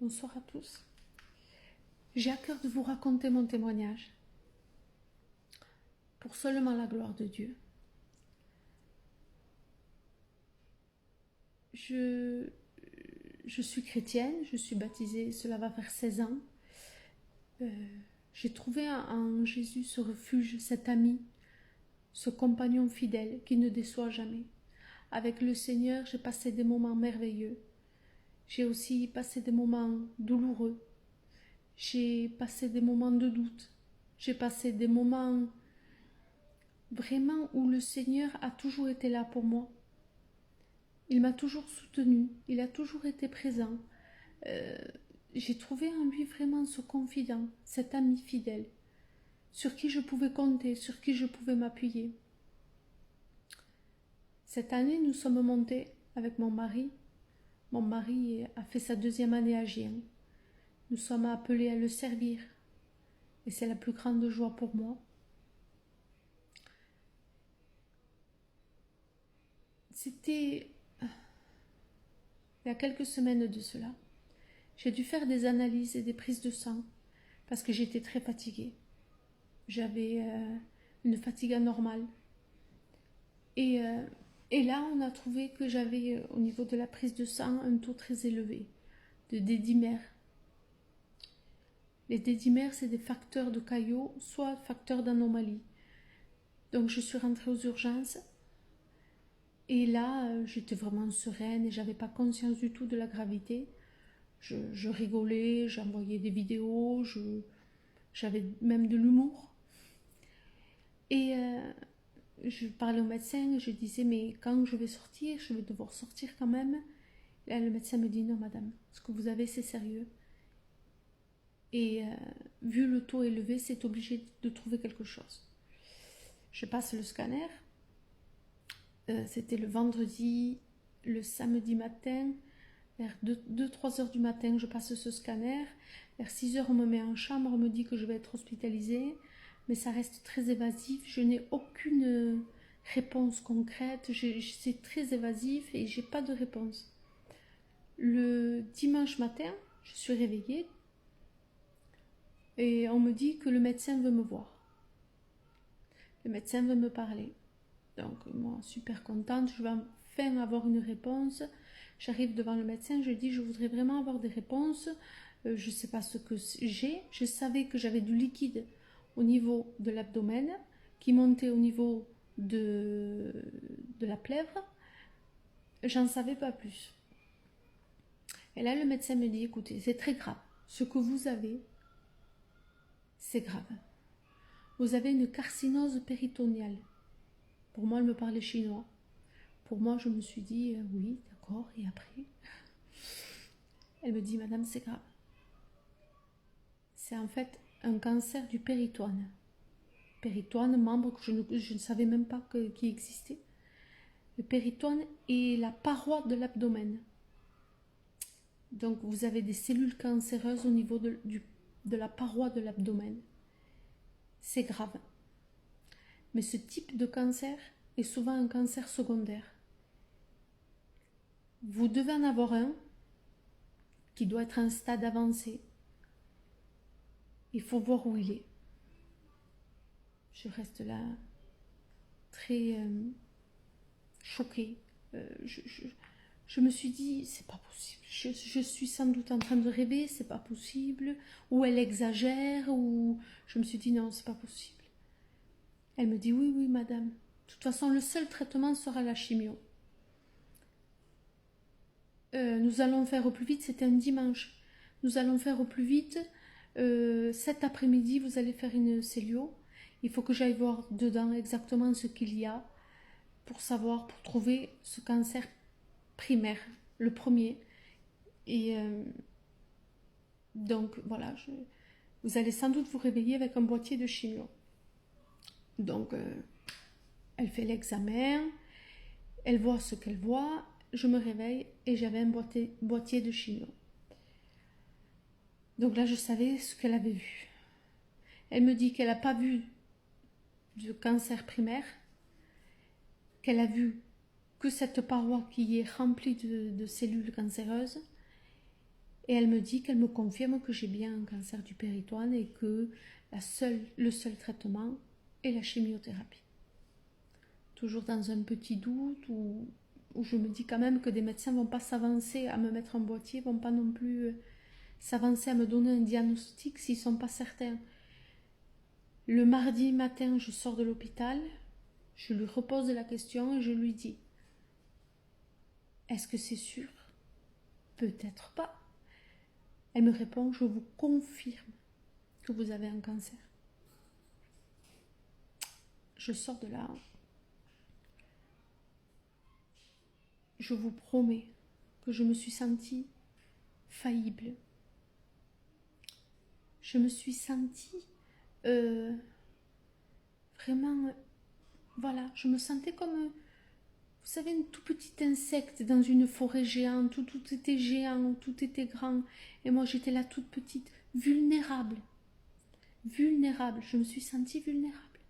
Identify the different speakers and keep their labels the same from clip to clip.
Speaker 1: Bonsoir à tous. J'ai à cœur de vous raconter mon témoignage pour seulement la gloire de Dieu. Je suis chrétienne, je suis baptisée, cela va faire 16 ans. J'ai trouvé en Jésus ce refuge, cet ami, ce compagnon fidèle qui ne déçoit jamais. Avec le Seigneur, j'ai passé des moments merveilleux. J'ai aussi passé des moments douloureux. J'ai passé des moments de doute. J'ai passé des moments vraiment où le Seigneur a toujours été là pour moi. Il m'a toujours soutenue, il a toujours été présent. J'ai trouvé en lui vraiment ce confident, cet ami fidèle, sur qui je pouvais compter, sur qui je pouvais m'appuyer. Cette année, nous sommes montés avec mon mari. Mon mari a fait sa 2e année à Gien. Nous sommes appelés à le servir. Et c'est la plus grande joie pour moi. C'était il y a quelques semaines de cela. J'ai dû faire des analyses et des prises de sang parce que j'étais très fatiguée. J'avais une fatigue anormale. Et là, on a trouvé que j'avais, au niveau de la prise de sang, un taux très élevé de dédimères. Les dédimères, c'est des facteurs de caillots, soit facteurs d'anomalie. Donc, je suis rentrée aux urgences. Et là, j'étais vraiment sereine et j'avais pas conscience du tout de la gravité. Je rigolais, j'envoyais des vidéos, j'avais même de l'humour. Et je parlais au médecin, je disais, mais quand je vais sortir, je vais devoir sortir quand même. Là, le médecin me dit, non madame, ce que vous avez, c'est sérieux. Et vu le taux élevé, c'est obligé de trouver quelque chose. Je passe le scanner. C'était le vendredi, le samedi matin. Vers 2-3 heures du matin, je passe ce scanner. Vers 6 heures, on me met en chambre, on me dit que je vais être hospitalisée. Mais ça reste très évasif. Je n'ai aucune réponse concrète. C'est très évasif et j'ai pas de réponse. Le dimanche matin, je suis réveillée et on me dit que le médecin veut me voir. Le médecin veut me parler. Donc moi, super contente, je vais enfin avoir une réponse. J'arrive devant le médecin, je dis, je voudrais vraiment avoir des réponses. Je ne sais pas ce que j'ai. Je savais que j'avais du liquide au niveau de l'abdomen qui montait au niveau de la plèvre. J'en savais pas plus. Et là, le médecin me dit, écoutez, c'est très grave. Ce que vous avez, c'est grave. Vous avez une carcinose péritoniale. Pour moi, elle me parlait chinois. Pour moi, je me suis dit, oui, d'accord, et après? Elle me dit, madame, c'est grave. C'est en fait un cancer du péritoine. Péritoine, membre que je ne savais même pas qui existait. Le péritoine est la paroi de l'abdomen. Donc, vous avez des cellules cancéreuses au niveau de la paroi de l'abdomen. C'est grave. Mais ce type de cancer est souvent un cancer secondaire. Vous devez en avoir un qui doit être à un stade avancé. Il faut voir où il est. Je reste là très choquée. Je me suis dit, c'est pas possible. Je suis sans doute en train de rêver, c'est pas possible. Ou elle exagère, ou je me suis dit, non, c'est pas possible. Elle me dit, oui, oui, madame. De toute façon, le seul traitement sera la chimio. Nous allons faire au plus vite, c'était un dimanche. Nous allons faire au plus vite. Cet après-midi, vous allez faire une cellule. Il faut que j'aille voir dedans exactement ce qu'il y a pour savoir, pour trouver ce cancer primaire, le premier. Et donc, voilà, vous allez sans doute vous réveiller avec un boîtier de chimio. Donc, elle fait l'examen, elle voit ce qu'elle voit, je me réveille et j'avais un boîtier de chimio. Donc là, je savais ce qu'elle avait vu. Elle me dit qu'elle n'a pas vu de cancer primaire, qu'elle a vu que cette paroi qui est remplie de cellules cancéreuses Et elle me dit qu'elle me confirme que j'ai bien un cancer du péritoine et que le seul traitement est la chimiothérapie. Toujours dans un petit doute où je me dis quand même que des médecins ne vont pas s'avancer à me mettre en boîtier, ne vont pas non plus s'avancer à me donner un diagnostic s'ils ne sont pas certains. Le mardi matin, je sors de l'hôpital, je lui repose la question et je lui dis « Est-ce que c'est sûr ? Peut-être pas. » Elle me répond « Je vous confirme que vous avez un cancer. » Je sors de là. Je vous promets que je me suis sentie faillible. Je me suis sentie vraiment, voilà, je me sentais comme, vous savez, un tout petit insecte dans une forêt géante où tout était géant, où tout était grand. Et moi, j'étais là toute petite, vulnérable. Vulnérable, je me suis sentie vulnérable.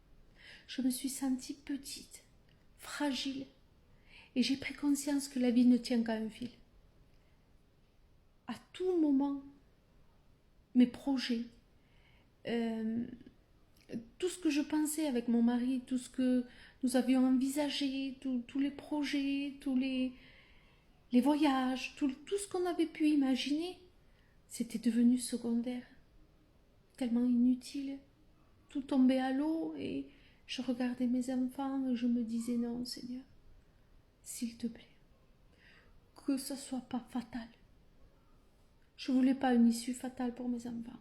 Speaker 1: Je me suis sentie petite, fragile. Et j'ai pris conscience que la vie ne tient qu'à un fil. À tout moment, mes projets, tout ce que je pensais avec mon mari, tout ce que nous avions envisagé, tous les projets, tous les voyages, tout ce qu'on avait pu imaginer, c'était devenu secondaire, tellement inutile. Tout tombait à l'eau et je regardais mes enfants et je me disais non, Seigneur, s'il te plaît, que ça soit pas fatal. Je voulais pas une issue fatale pour mes enfants.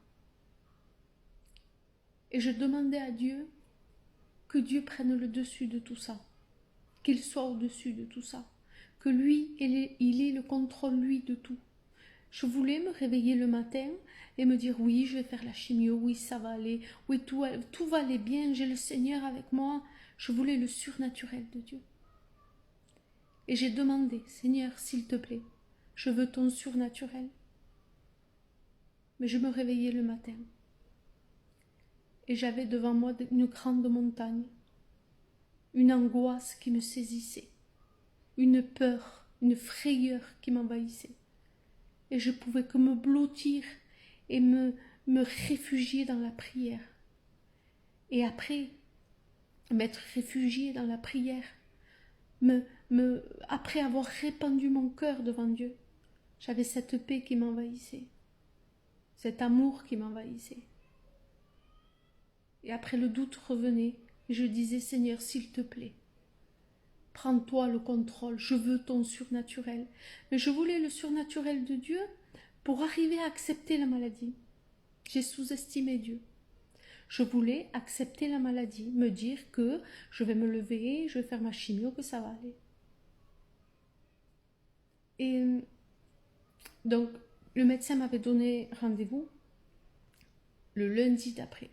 Speaker 1: Et je demandais à Dieu que Dieu prenne le dessus de tout ça, qu'il soit au-dessus de tout ça, que lui, il ait le contrôle, lui, de tout. Je voulais me réveiller le matin et me dire oui, je vais faire la chimio, oui, ça va aller, oui, tout va aller bien, j'ai le Seigneur avec moi. Je voulais le surnaturel de Dieu. Et j'ai demandé, Seigneur, s'il te plaît, je veux ton surnaturel. Mais je me réveillais le matin. Et j'avais devant moi une grande montagne, une angoisse qui me saisissait, une peur, une frayeur qui m'envahissait. Et je pouvais que me blottir et me réfugier dans la prière. Et après m'être réfugiée dans la prière, après avoir répandu mon cœur devant Dieu, j'avais cette paix qui m'envahissait, cet amour qui m'envahissait. Et après le doute revenait, et je disais, Seigneur, s'il te plaît, prends-toi le contrôle, je veux ton surnaturel. Mais je voulais le surnaturel de Dieu pour arriver à accepter la maladie. J'ai sous-estimé Dieu. Je voulais accepter la maladie, me dire que je vais me lever, je vais faire ma chimio, que ça va aller. Et donc, le médecin m'avait donné rendez-vous le lundi d'après.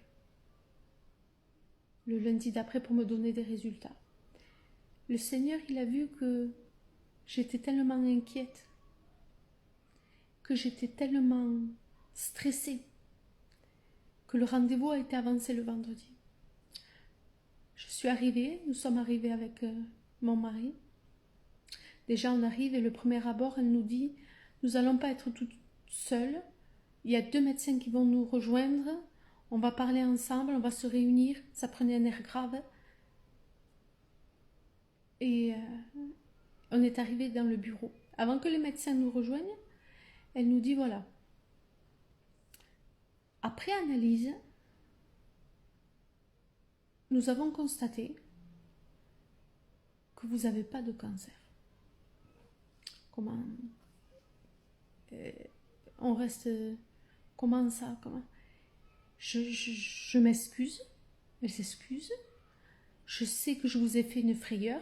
Speaker 1: Le lundi d'après pour me donner des résultats. Le Seigneur, il a vu que j'étais tellement inquiète, que j'étais tellement stressée, que le rendez-vous a été avancé le vendredi. Je suis arrivée, nous sommes arrivés avec mon mari. Déjà, on arrive et le premier abord, elle nous dit « Nous n'allons pas être toutes seules. Il y a 2 médecins qui vont nous rejoindre. On va parler ensemble, on va se réunir. » Ça prenait un air grave. Et on est arrivé dans le bureau. Avant que les médecins nous rejoignent, elle nous dit « Voilà. Après analyse, nous avons constaté que vous n'avez pas de cancer. » Comment on reste, comment ça, comment je m'excuse, elle s'excuse, je sais que je vous ai fait une frayeur,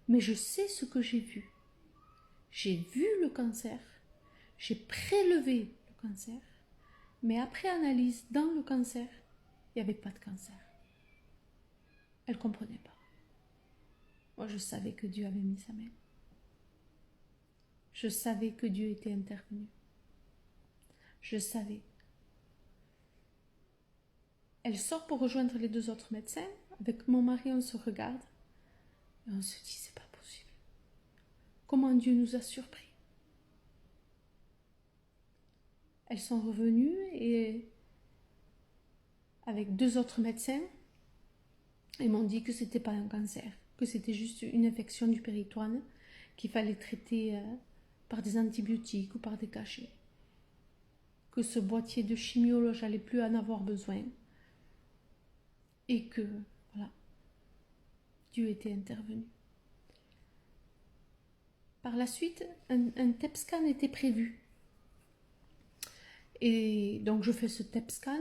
Speaker 1: mais je sais ce que j'ai vu. J'ai vu le cancer, j'ai prélevé le cancer, mais après analyse dans le cancer, il n'y avait pas de cancer. Elle ne comprenait pas. Moi, je savais que Dieu avait mis sa main. Je savais que Dieu était intervenu. Je savais. Elle sort pour rejoindre les 2 autres médecins. Avec mon mari, on se regarde. Et on se dit, c'est pas possible. Comment Dieu nous a surpris. elles sont revenues et avec 2 autres médecins, ils m'ont dit que c'était pas un cancer, que c'était juste une infection du péritoine qu'il fallait traiter par des antibiotiques ou par des cachets. Que ce boîtier de chimio, j'allais plus en avoir besoin. Et que, voilà, Dieu était intervenu. Par la suite, un TEP scan était prévu. Et donc, je fais ce TEP scan.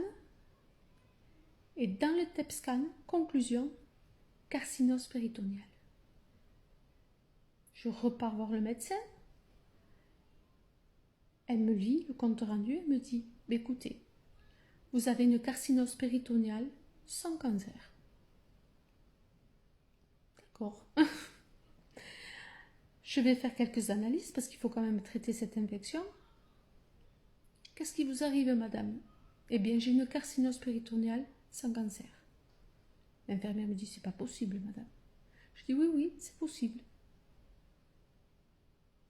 Speaker 1: Et dans le TEP scan, conclusion, carcinose péritoniale. Je repars voir le médecin. Elle me lit le compte rendu et me dit, écoutez, vous avez une carcinose péritoniale sans cancer. D'accord. Je vais faire quelques analyses parce qu'il faut quand même traiter cette infection. Qu'est-ce qui vous arrive, madame? Eh bien, j'ai une carcinose péritoniale sans cancer. L'infirmière me dit, c'est pas possible, madame. Je dis, oui, oui, c'est possible.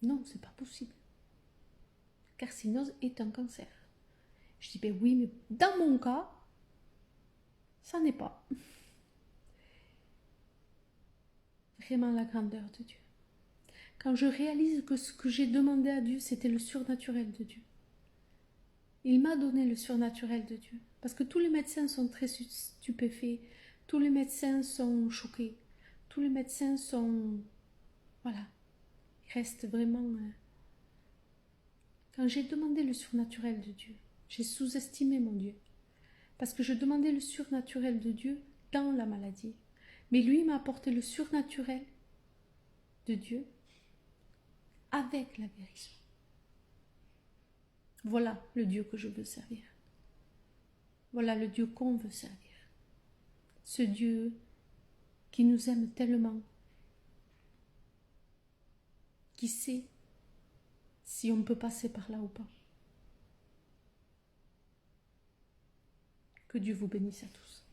Speaker 1: Non, c'est pas possible. La carcinose est un cancer. Je dis, ben oui, mais dans mon cas, ça n'est pas. Vraiment la grandeur de Dieu. Quand je réalise que ce que j'ai demandé à Dieu, c'était le surnaturel de Dieu. Il m'a donné le surnaturel de Dieu. Parce que tous les médecins sont très stupéfaits. Tous les médecins sont choqués. Tous les médecins sont... Voilà. Ils restent vraiment... Quand j'ai demandé le surnaturel de Dieu, j'ai sous-estimé mon Dieu. Parce que je demandais le surnaturel de Dieu dans la maladie. Mais lui m'a apporté le surnaturel de Dieu avec la guérison. Voilà le Dieu que je veux servir. Voilà le Dieu qu'on veut servir. Ce Dieu qui nous aime tellement, qui sait si on peut passer par là ou pas. Que Dieu vous bénisse à tous.